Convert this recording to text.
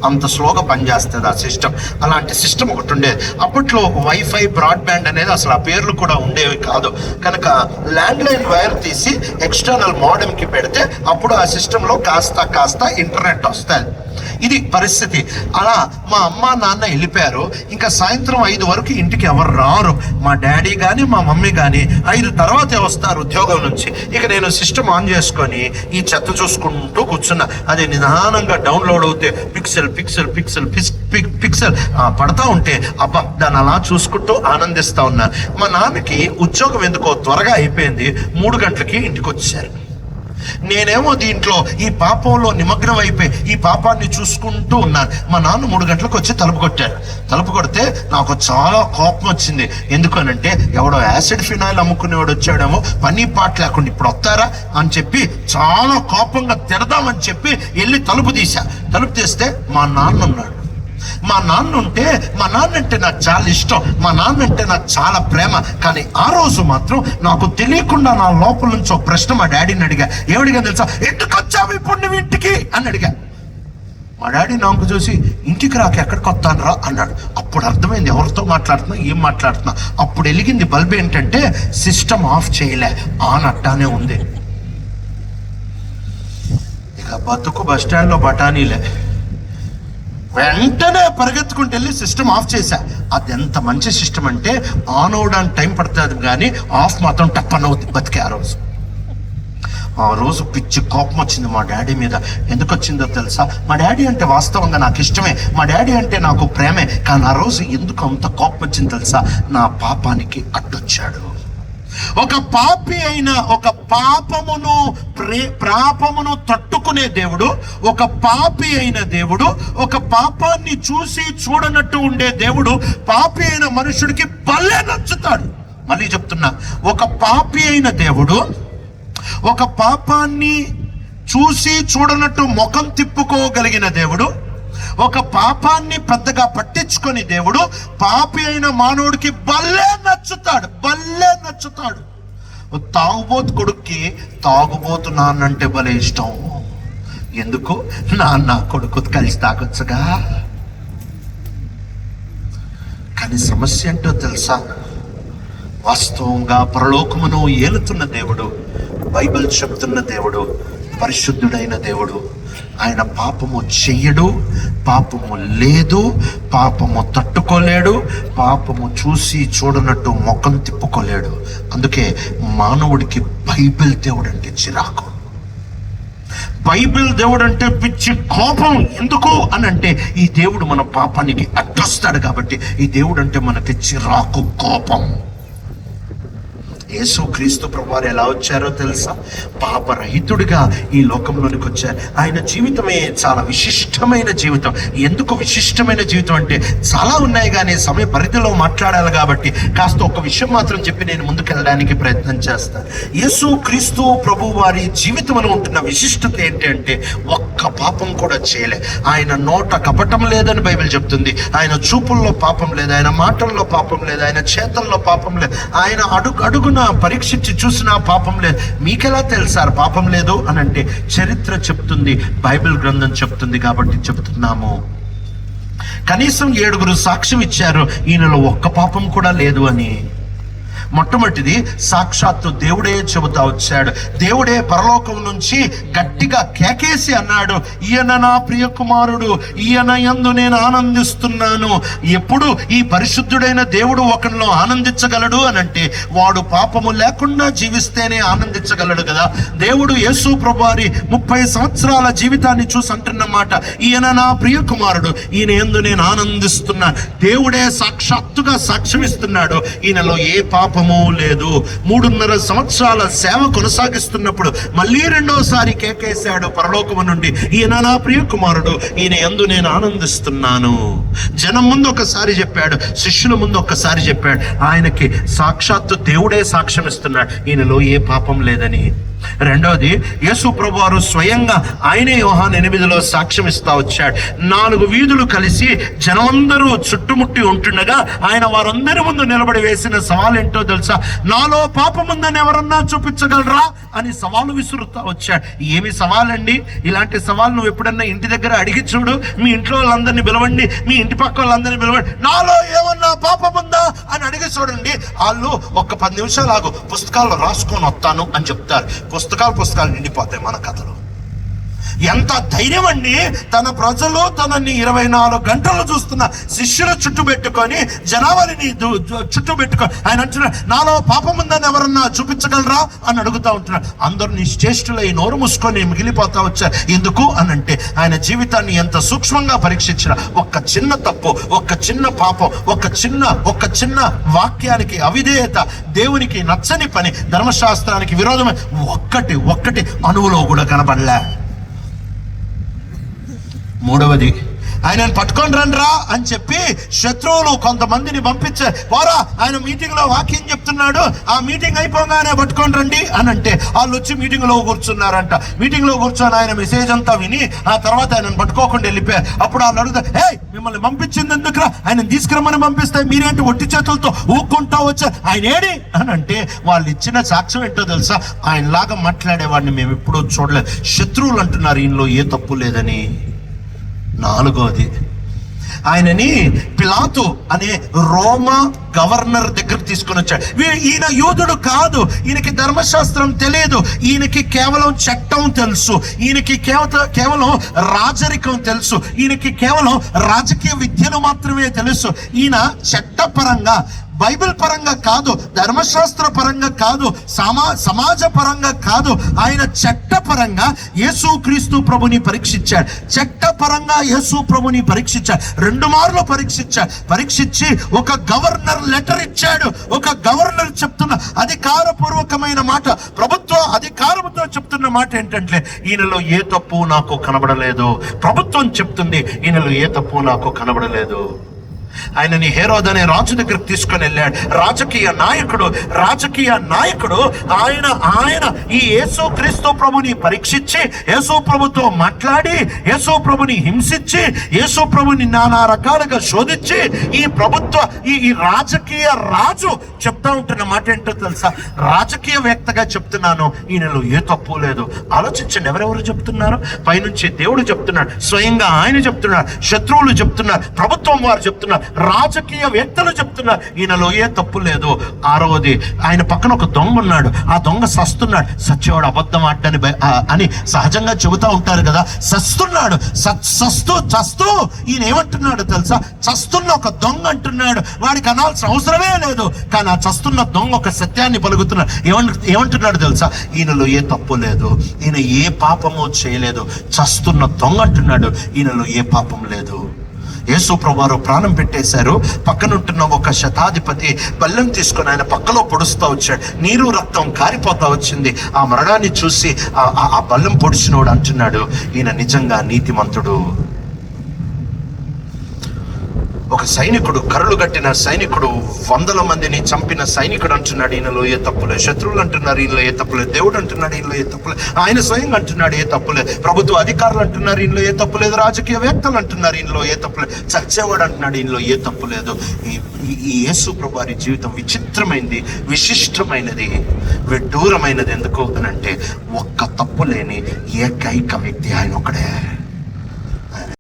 అంత స్లోగా పనిచేస్తుంది ఆ సిస్టమ్. అలాంటి సిస్టమ్ ఒకటి ఉండేది అప్పట్లో. వైఫై, బ్రాడ్బ్యాండ్ అనేది అసలు ఆ పేర్లు కూడా ఉండేవి కాదు. కనుక ల్యాండ్లైన్ వైర్ తీసి ఎక్స్టర్నల్ మోడెంకి పెడితే అప్పుడు ఆ సిస్టంలో కాస్త ఇంటర్నెట్ వస్తుంది. ఇది పరిస్థితి. అలా మా అమ్మ నాన్న వెళ్ళిపోయారు. ఇంకా సాయంత్రం 5 వరకు ఇంటికి ఎవరు రారు. మా డాడీ కానీ మా మమ్మీ కానీ 5 తర్వాతే వస్తారు ఉద్యోగం నుంచి. ఇక నేను సిస్టమ్ ఆన్ చేసుకొని ఈ చెత్త చూసుకుంటూ కూర్చున్నా. అది నిదానంగా డౌన్లోడ్ అవుతే పిక్సెల్ పిక్సెల్ పిక్సెల్ పిక్సెల్ పడతా ఉంటే అబ్బా దాన్ని అలా చూసుకుంటూ ఆనందిస్తా ఉన్నా. మా నాన్నకి ఉద్యోగం ఎందుకో త్వరగా అయిపోయింది. 3 గంటలకి ఇంటికి వచ్చారు. నేనేమో దీంట్లో ఈ పాపంలో నిమగ్నం అయిపోయి ఈ పాపాన్ని చూసుకుంటూ ఉన్నాను. మా నాన్న 3 గంటలకు వచ్చి తలుపు కొట్టాడు. తలుపు కొడితే నాకు చాలా కోపం వచ్చింది. ఎందుకనంటే ఎవడో యాసిడ్ ఫినాయిల్ అమ్ముకునేవాడు వచ్చాడేమో, పని పాట లేకుండా ఇప్పుడు వస్తారా అని చెప్పి చాలా కోపంగా తిడదామని చెప్పి వెళ్ళి తలుపు తీసా. తలుపు తీస్తే మా నాన్న ఉన్నాడు. మా నాన్న అంటే నాకు చాలా ఇష్టం. మా నాన్న అంటే నాకు చాలా ప్రేమ. కానీ ఆ రోజు మాత్రం నాకు తెలియకుండా నా లోపల నుంచి ఒక ప్రశ్న మా డాడీని అడిగా. ఏమడిగా తెలుసా? ఎందుకు వచ్చావు ఇప్పుడు నువ్వు ఇంటికి అని అడిగా. మా డాడీ నాకు చూసి ఇంటికి రాక ఎక్కడికి వస్తాను రా అన్నాడు. అప్పుడు అర్థమైంది ఎవరితో మాట్లాడుతున్నా, ఏం మాట్లాడుతున్నా. అప్పుడు వెలిగింది బల్బ్. ఏంటంటే సిస్టమ్ ఆఫ్ చేయలే, ఆన్ అట్టానే ఉంది. ఇక బతుకు బస్ స్టాండ్లో బఠానీలే. వెంటనే పరిగెత్తుకుంటూ వెళ్ళి సిస్టమ్ ఆఫ్ చేశా. అది ఎంత మంచి సిస్టమ్ అంటే ఆన్ అవడానికి టైం పడుతుంది కానీ ఆఫ్ మాత్రం టప్పన్ అవుతుంది. బతికే ఆ రోజు పిచ్చి కోపం వచ్చింది మా డాడీ మీద. ఎందుకు వచ్చిందో తెలుసా? మా డాడీ అంటే వాస్తవంగా నాకు ఇష్టమే, మా డాడీ అంటే నాకు ప్రేమే. కానీ ఆ రోజు ఎందుకు అంత కోపం వచ్చింది తెలుసా? నా పాపానికి అడ్డొచ్చాడు. ఒక పాపి అయిన, ఒక పాపమును తట్టుకునే దేవుడు, ఒక పాపి అయిన దేవుడు, ఒక పాపాన్ని చూసి చూడనట్టు ఉండే దేవుడు పాపి అయిన మనుషుడికి భలే నచ్చుతాడు. మళ్ళీ చెప్తున్నా, ఒక పాపి అయిన దేవుడు ఒక పాపాన్ని చూసి చూడనట్టు ముఖం తిప్పుకోగలిగిన దేవుడు, ఒక పాపాన్ని పెద్దగా పట్టించుకొని దేవుడు పాపి అయిన మానవుడికి భలే నచ్చుతాడు. తాగుబోతు కొడుక్కి తాగుబోతు నాన్నంటే భలే ఇష్టం. ఎందుకు? నాన్న కొడుకు కలిసి తాగొచ్చుగా. కానీ సమస్య ఏంటో తెలుసా? వాస్తవంగా పరలోకమును ఏలుతున్న దేవుడు, బైబిల్ చెప్తున్న దేవుడు, పరిశుద్ధుడైన దేవుడు. ఆయన పాపము చెయ్యడు, పాపము లేదు, పాపము తట్టుకోలేడు, పాపము చూసి చూడనట్టు ముఖం తిప్పుకోలేడు. అందుకే మానవుడికి బైబిల్ దేవుడు అంటే చిరాకు. బైబిల్ దేవుడు అంటే పిచ్చి కోపం. ఎందుకు అని అంటే ఈ దేవుడు మన పాపానికి అడ్డొస్తాడు కాబట్టి ఈ దేవుడు అంటే మనకి చిరాకు, కోపం. యేసు క్రీస్తు ప్రభువారు ఎలా వచ్చారో తెలుసా? పాపరహితుడిగా ఈ లోకంలోనికి వచ్చారు. ఆయన జీవితమే చాలా విశిష్టమైన జీవితం. ఎందుకు విశిష్టమైన జీవితం అంటే చాలా ఉన్నాయి కానీ సమయ పరిధిలో మాట్లాడాలి కాబట్టి కాస్త ఒక విషయం మాత్రం చెప్పి నేను ముందుకెళ్ళడానికి ప్రయత్నం చేస్తాను. యేసు క్రీస్తు ప్రభు వారి జీవితంలో ఉంటున్న విశిష్టత ఏంటి అంటే ఒక్క పాపం కూడా చేయలే. ఆయన నోట కపటం లేదని బైబిల్ చెప్తుంది. ఆయన చూపుల్లో పాపం లేదు, ఆయన మాటల్లో పాపం లేదు, ఆయన చేతల్లో పాపం లేదు, ఆయన అడుగున పరీక్షించి చూసిన పాపం లేదు. మీకెలా తెలుసారు పాపం లేదు అని అంటే? చరిత్ర చెప్తుంది, బైబిల్ గ్రంథం చెప్తుంది కాబట్టి చెప్తున్నాము. కనీసం 7 సాక్ష్యం ఇచ్చారు ఈయనలో ఒక్క పాపం కూడా లేదు అని. మొట్టమొదటిది సాక్షాత్తు దేవుడే చెబుతా వచ్చాడు. దేవుడే పరలోకం నుంచి గట్టిగా కేకేసి అన్నాడు, ఈయన నా ప్రియ కుమారుడు, ఈయన యందు నేను ఆనందిస్తున్నాను. ఎప్పుడు ఈ పరిశుద్ధుడైన దేవుడు ఒకరిలో ఆనందించగలడు అని అంటే వాడు పాపము లేకుండా జీవిస్తేనే ఆనందించగలడు కదా. దేవుడు యేసు ప్రభువారి 30 సంవత్సరాల జీవితాన్ని చూసి అంటున్నమాట, ఈయన నా ప్రియ కుమారుడు, ఈయన యందు నేను ఆనందిస్తున్నాను. దేవుడే సాక్షాత్తుగా సాక్ష్యమిస్తున్నాడు, ఈయనలో ఏ పాపము లేదు. 3.5 సంవత్సరాల సేవ కొనసాగిస్తున్నప్పుడు మళ్ళీ 2వసారి కేకేశాడు పరలోకము నుండి, ఈయన నా ప్రియ కుమారుడు, ఈయన యందు నేను ఆనందిస్తున్నాను. జనం ముందు ఒకసారి చెప్పాడు, శిష్యుల ముందు ఒక్కసారి చెప్పాడు. ఆయనకి సాక్షాత్తు దేవుడే సాక్ష్యం ఇస్తున్నాడు, ఈయనలో ఏ పాపం లేదని. రెండవది, యేసు ప్రభువారు స్వయంగా ఆయనే యోహాను 8లో సాక్ష్యం ఇస్తా వచ్చాడు. 4 వీధులు కలిసి జనమందరూ చుట్టుముట్టి ఉంటుండగా ఆయన వారందరి ముందు నిలబడి వేసిన సవాల్ ఏంటో తెలుసా? నాలో పాపం ఉందని ఎవరన్నా చూపించగలరా అని సవాలు విసురుతా వచ్చాడు. ఏమి సవాలండి? ఇలాంటి సవాల్ నువ్వు ఎప్పుడన్నా ఇంటి దగ్గర అడిగి చూడు. మీ ఇంట్లో వాళ్ళందరినీ పిలవండి, మీ ఇంటి పక్క వాళ్ళందరినీ పిలవండి, నాలో ఏమన్నా పాపం ఉందా అని అడిగి చూడండి. వాళ్ళు ఒక్క 10 నిమిషాలు ఆగు, పుస్తకాల్లో రాసుకొని వస్తాను అని చెప్తారు. పుస్తకాలు నిండిపోతాయి మన కథలు. ఎంత ధైర్యం అండి! తన ప్రజలు తనని 24 గంటలు చూస్తున్న శిష్యులు చుట్టూ పెట్టుకొని, జనాభాని చుట్టూ పెట్టుకొని ఆయన అంటున్నాడు, నాలో పాపం ఉందని ఎవరన్నా చూపించగలరా అని అడుగుతా ఉంటున్నాడు. అందరూ నిశ్చేష్టులు ఈ నోరు మూసుకొని మిగిలిపోతా వచ్చారు. ఎందుకు అని అంటే ఆయన జీవితాన్ని ఎంత సూక్ష్మంగా పరీక్షించిన ఒక్క చిన్న తప్పు, ఒక్క చిన్న పాపం, ఒక్క చిన్న వాక్యానికి అవిధేయత, దేవునికి నచ్చని పని, ధర్మశాస్త్రానికి విరోధమే ఒక్కటి అణువులో కూడా కనబడలే. మూడవది, ఆయనను పట్టుకొని రండ్రా అని చెప్పి శత్రువులు కొంతమందిని పంపించారు. వారా ఆయన మీటింగ్లో వాక్యం చెప్తున్నాడు, ఆ మీటింగ్ అయిపోగానే పట్టుకొని రండి అని అంటే వాళ్ళు వచ్చి మీటింగ్లో కూర్చున్నారంట. మీటింగ్లో కూర్చొని ఆయన మెసేజ్ అంతా విని ఆ తర్వాత ఆయనను పట్టుకోకుండా వెళ్ళిపోయారు. అప్పుడు వాళ్ళు అడుగుతారు, మిమ్మల్ని పంపించింది ఎందుకురా? ఆయన తీసుకురమ్మని పంపిస్తే మీరేంటి ఒట్టి చేతులతో ఊక్కుంటా వచ్చారు, ఆయన ఏడి అని అంటే వాళ్ళు ఇచ్చిన సాక్ష్యం ఏంటో తెలుసా? ఆయనలాగా మాట్లాడేవాడిని మేము ఎప్పుడూ చూడలేదు. శత్రువులు అంటున్నారు ఈయనలో ఏ తప్పు లేదని. నాలుగోది, ఆయనని పిలాతు అనే రోమా గవర్నర్ దగ్గరకు తీసుకొని వచ్చాడు. ఈయన యూదుడు కాదు, ఈయనకి ధర్మశాస్త్రం తెలియదు, ఈయనకి కేవలం చట్టం తెలుసు, ఈయనకి కేవలం రాజరికం తెలుసు, ఈయనకి కేవలం రాజకీయ విద్యను మాత్రమే తెలుసు. ఈయన చట్టపరంగా, బైబిల్ పరంగా కాదు, ధర్మశాస్త్ర పరంగా కాదు, సమాజ పరంగా కాదు, ఆయన చట్టపరంగా యేసుక్రీస్తు ప్రభుని పరీక్షించాడు. చట్టపరంగా యేసు ప్రభుని పరీక్షించాడు. 2 మార్లు పరీక్షించి ఒక గవర్నర్ లెటర్ ఇచ్చాడు. ఒక గవర్నర్ చెప్తున్న అధికారపూర్వకమైన మాట, ప్రభుత్వ అధికారంతో చెప్తున్న మాట ఏంటంటే, ఈయనలో ఏ తప్పు నాకు కనబడలేదు. ప్రభుత్వం చెప్తుంది, ఈయనలో ఏ తప్పు నాకు కనబడలేదు. ఆయనని హేరోద్ అనే రాజు దగ్గరకు తీసుకొని వెళ్ళాడు. రాజకీయ నాయకుడు ఆయన ఈ యేసు క్రీస్తు ప్రభుని పరీక్షించి, యేసు ప్రభుతో మాట్లాడి, యేసు ప్రభుని హింసించి, యేసు ప్రభుని నానా రకాలుగా శోధించి, ఈ రాజకీయ రాజు చెప్తా ఉంటున్న మాట ఏంటో తెలుసా? రాజకీయవేత్తగా చెప్తున్నాను, ఈయనలో ఏ తప్పు లేదు. ఆలోచించండి, ఎవరెవరు చెప్తున్నారు? పైనుంచి దేవుడు చెప్తున్నాడు, స్వయంగా ఆయన చెప్తున్నాడు, శత్రువులు చెప్తున్నారు, ప్రభుత్వం వారు చెప్తున్నారు, రాజకీయవేత్తలు చెప్తున్నారు, ఈయనలో ఏ తప్పు లేదు. 6వది, ఆయన పక్కన ఒక దొంగ ఉన్నాడు. ఆ దొంగ సస్తున్నాడు. సచ్చేవాడు అబద్ధం ఆడని అని సహజంగా చెబుతా ఉంటారు కదా. చస్తూ ఈయన ఏమంటున్నాడు తెలుసా? చస్తున్న ఒక దొంగ అంటున్నాడు. వాడికి అనాల్సిన అవసరమే లేదు, కానీ ఆ చస్తున్న దొంగ ఒక సత్యాన్ని పలుకుతున్నాడు. ఏమంటున్నాడు తెలుసా? ఈయనలో ఏ తప్పు లేదు, ఈయన ఏ పాపము చేయలేదు. చస్తున్న దొంగ అంటున్నాడు, ఈయనలో ఏ పాపం లేదు. యేసు ప్రభువారు ప్రాణం పెట్టేశారు. పక్కనుంటున్న ఒక శతాధిపతి బల్లెం తీసుకొని ఆయన పక్కలో పొడుస్తూ వచ్చాడు. నీరు రక్తం కారిపోతా వచ్చింది. ఆ మరణాన్ని చూసి ఆ బల్లెం పొడిచినోడు అంటున్నాడు, ఈయన నిజంగా నీతిమంతుడు. ఒక సైనికుడు, కర్రలు కట్టిన సైనికుడు, 100 మందిని చంపిన సైనికుడు అంటున్నాడు, ఈయనలో ఏ తప్పులేదు. శత్రువులు అంటున్నారు, ఈయనలో ఏ తప్పులేదు. దేవుడు అంటున్నాడు, ఈయనలో ఏ తప్పులేదు. ఆయన స్వయంగా అంటున్నాడు, ఏ తప్పులేదు. ప్రభుత్వ అధికారులు అంటున్నారు, ఈయనలో ఏ తప్పులేదు. రాజకీయవేత్తలు అంటున్నారు, ఈయనలో ఏ తప్పులేదు. చచ్చేవాడు అంటున్నాడు, ఈయనలో ఏ తప్పులేదు. ఈ యేసు ప్రభువారి జీవితం విచిత్రమైనది, విశిష్టమైనది, విడ్డూరమైనది. ఎందుకు అని అంటే, ఒక్క తప్పు లేని ఏకైక వ్యక్తి ఆయన ఒకడే.